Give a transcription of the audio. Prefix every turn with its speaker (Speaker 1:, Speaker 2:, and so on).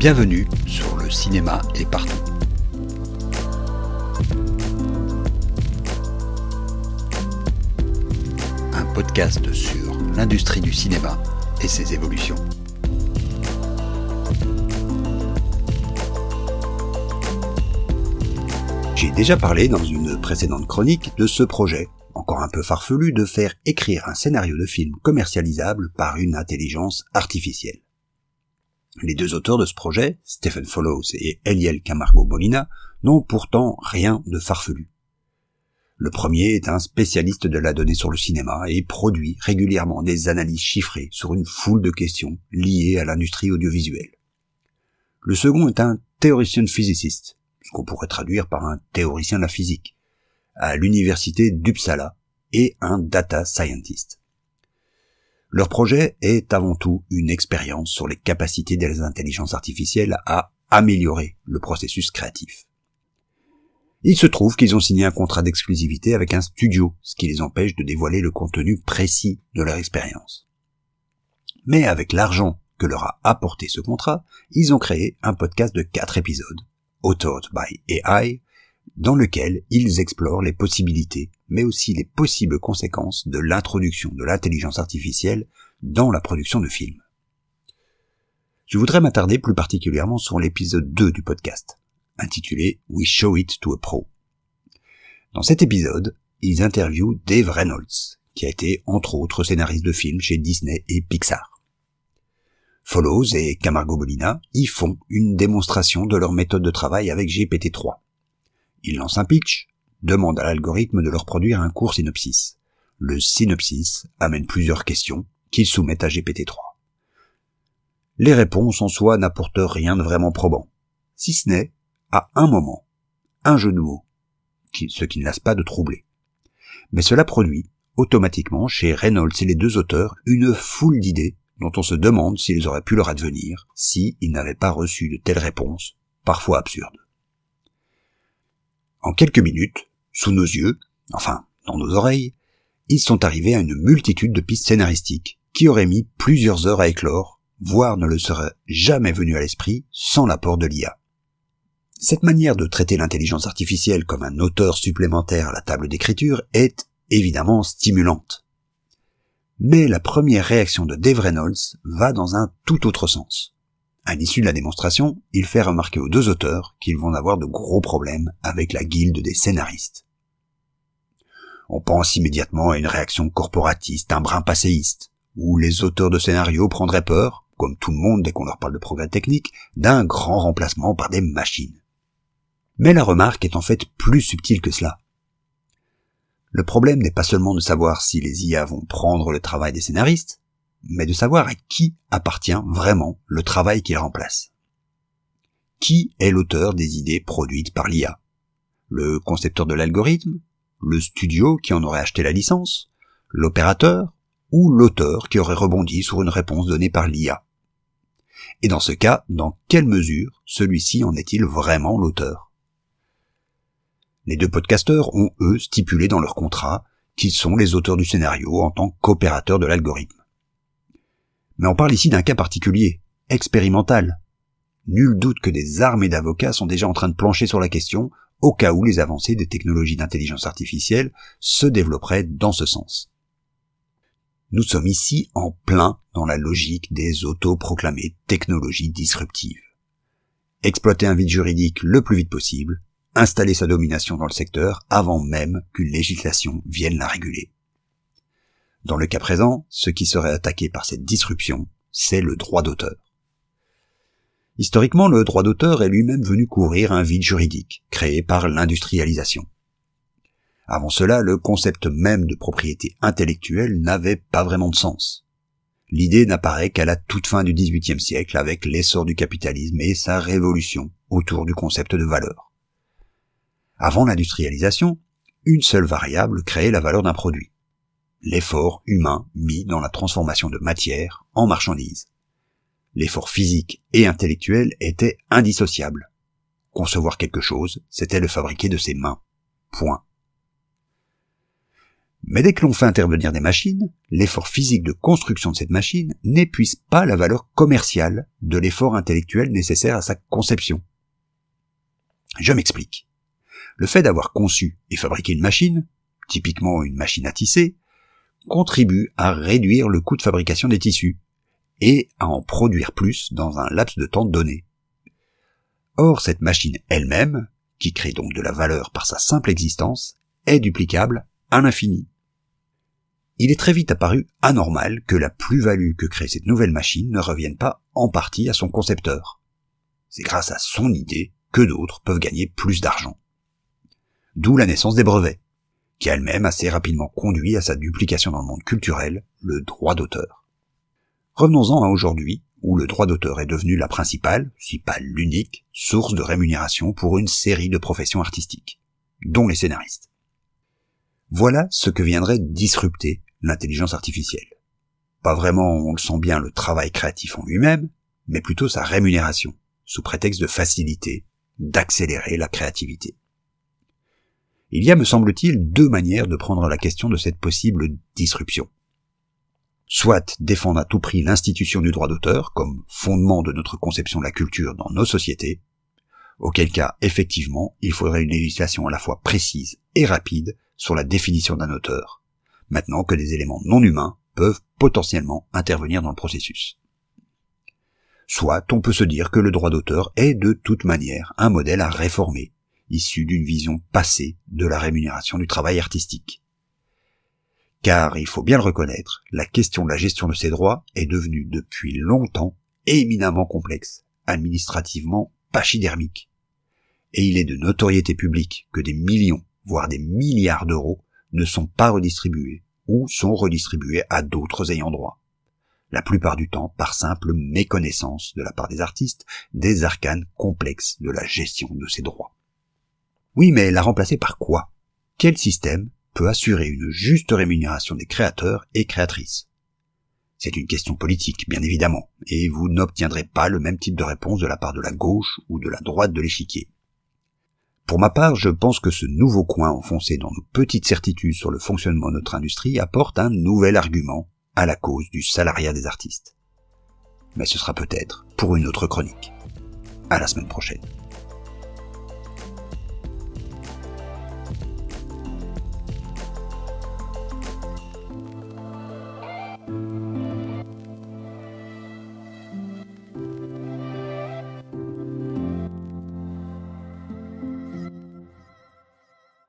Speaker 1: Bienvenue sur Le cinéma est partout. Un podcast sur l'industrie du cinéma et ses évolutions. J'ai déjà parlé dans une précédente chronique de ce projet, encore un peu farfelu, de faire écrire un scénario de film commercialisable par une intelligence artificielle. Les deux auteurs de ce projet, Stephen Follows et Eliel Camargo Molina, n'ont pourtant rien de farfelu. Le premier est un spécialiste de la donnée sur le cinéma et produit régulièrement des analyses chiffrées sur une foule de questions liées à l'industrie audiovisuelle. Le second est un theoretian physicist, ce qu'on pourrait traduire par un théoricien de la physique, à l'université d'Uppsala, et un data scientist. Leur projet est avant tout une expérience sur les capacités des intelligences artificielles à améliorer le processus créatif. Il se trouve qu'ils ont signé un contrat d'exclusivité avec un studio, ce qui les empêche de dévoiler le contenu précis de leur expérience. Mais avec l'argent que leur a apporté ce contrat, ils ont créé un podcast de 4 épisodes, Authored by AI, dans lequel ils explorent les possibilités, mais aussi les possibles conséquences de l'introduction de l'intelligence artificielle dans la production de films. Je voudrais m'attarder plus particulièrement sur l'épisode 2 du podcast, intitulé « We Show It to a Pro ». Dans cet épisode, ils interviewent Dave Reynolds, qui a été entre autres scénariste de films chez Disney et Pixar. Follows et Camargo Molina y font une démonstration de leur méthode de travail avec GPT-3. Ils lancent un pitch, demandent à l'algorithme de leur produire un court synopsis. Le synopsis amène plusieurs questions qu'ils soumettent à GPT-3. Les réponses en soi n'apportent rien de vraiment probant, si ce n'est, à un moment, un jeu de mots, ce qui ne lasse pas de troubler. Mais cela produit, automatiquement, chez Reynolds et les deux auteurs, une foule d'idées dont on se demande s'ils auraient pu leur advenir s'ils n'avaient pas reçu de telles réponses, parfois absurdes. En quelques minutes, sous nos yeux, enfin, dans nos oreilles, ils sont arrivés à une multitude de pistes scénaristiques qui auraient mis plusieurs heures à éclore, voire ne le seraient jamais venues à l'esprit sans l'apport de l'IA. Cette manière de traiter l'intelligence artificielle comme un auteur supplémentaire à la table d'écriture est évidemment stimulante. Mais la première réaction de Dave Reynolds va dans un tout autre sens. À l'issue de la démonstration, il fait remarquer aux deux auteurs qu'ils vont avoir de gros problèmes avec la guilde des scénaristes. On pense immédiatement à une réaction corporatiste, un brin passéiste, où les auteurs de scénarios prendraient peur, comme tout le monde dès qu'on leur parle de progrès techniques, d'un grand remplacement par des machines. Mais la remarque est en fait plus subtile que cela. Le problème n'est pas seulement de savoir si les IA vont prendre le travail des scénaristes, mais de savoir à qui appartient vraiment le travail qu'il remplace. Qui est l'auteur des idées produites par l'IA? Le concepteur de l'algorithme? Le studio qui en aurait acheté la licence? L'opérateur? Ou l'auteur qui aurait rebondi sur une réponse donnée par l'IA? Et dans ce cas, dans quelle mesure celui-ci en est-il vraiment l'auteur? Les deux podcasteurs ont, eux, stipulé dans leur contrat qu'ils sont les auteurs du scénario en tant qu'opérateurs de l'algorithme. Mais on parle ici d'un cas particulier, expérimental. Nul doute que des armées d'avocats sont déjà en train de plancher sur la question, au cas où les avancées des technologies d'intelligence artificielle se développeraient dans ce sens. Nous sommes ici en plein dans la logique des autoproclamées technologies disruptives. Exploiter un vide juridique le plus vite possible, installer sa domination dans le secteur avant même qu'une législation vienne la réguler. Dans le cas présent, ce qui serait attaqué par cette disruption, c'est le droit d'auteur. Historiquement, le droit d'auteur est lui-même venu couvrir un vide juridique, créé par l'industrialisation. Avant cela, le concept même de propriété intellectuelle n'avait pas vraiment de sens. L'idée n'apparaît qu'à la toute fin du XVIIIe siècle avec l'essor du capitalisme et sa révolution autour du concept de valeur. Avant l'industrialisation, une seule variable créait la valeur d'un produit. L'effort humain mis dans la transformation de matière en marchandise. L'effort physique et intellectuel était indissociable. Concevoir quelque chose, c'était le fabriquer de ses mains. Point. Mais dès que l'on fait intervenir des machines, l'effort physique de construction de cette machine n'épuise pas la valeur commerciale de l'effort intellectuel nécessaire à sa conception. Je m'explique. Le fait d'avoir conçu et fabriqué une machine, typiquement une machine à tisser, contribue à réduire le coût de fabrication des tissus et à en produire plus dans un laps de temps donné. Or, cette machine elle-même, qui crée donc de la valeur par sa simple existence, est duplicable à l'infini. Il est très vite apparu anormal que la plus-value que crée cette nouvelle machine ne revienne pas en partie à son concepteur. C'est grâce à son idée que d'autres peuvent gagner plus d'argent. D'où la naissance des brevets, qui elle-même assez rapidement conduit à sa duplication dans le monde culturel, le droit d'auteur. Revenons-en à aujourd'hui, où le droit d'auteur est devenu la principale, si pas l'unique, source de rémunération pour une série de professions artistiques, dont les scénaristes. Voilà ce que viendrait disrupter l'intelligence artificielle. Pas vraiment, on le sent bien, le travail créatif en lui-même, mais plutôt sa rémunération, sous prétexte de faciliter, d'accélérer la créativité. Il y a, me semble-t-il, deux manières de prendre la question de cette possible disruption. Soit défendre à tout prix l'institution du droit d'auteur comme fondement de notre conception de la culture dans nos sociétés, auquel cas, effectivement, il faudrait une législation à la fois précise et rapide sur la définition d'un auteur, maintenant que des éléments non humains peuvent potentiellement intervenir dans le processus. Soit on peut se dire que le droit d'auteur est de toute manière un modèle à réformer, issu d'une vision passée de la rémunération du travail artistique. Car, il faut bien le reconnaître, la question de la gestion de ces droits est devenue depuis longtemps éminemment complexe, administrativement pachydermique. Et il est de notoriété publique que des millions, voire des milliards d'euros ne sont pas redistribués ou sont redistribués à d'autres ayants droit. La plupart du temps par simple méconnaissance de la part des artistes des arcanes complexes de la gestion de ces droits. Oui, mais la remplacer par quoi? Quel système peut assurer une juste rémunération des créateurs et créatrices? C'est une question politique, bien évidemment, et vous n'obtiendrez pas le même type de réponse de la part de la gauche ou de la droite de l'échiquier. Pour ma part, je pense que ce nouveau coin enfoncé dans nos petites certitudes sur le fonctionnement de notre industrie apporte un nouvel argument à la cause du salariat des artistes. Mais ce sera peut-être pour une autre chronique. À la semaine prochaine.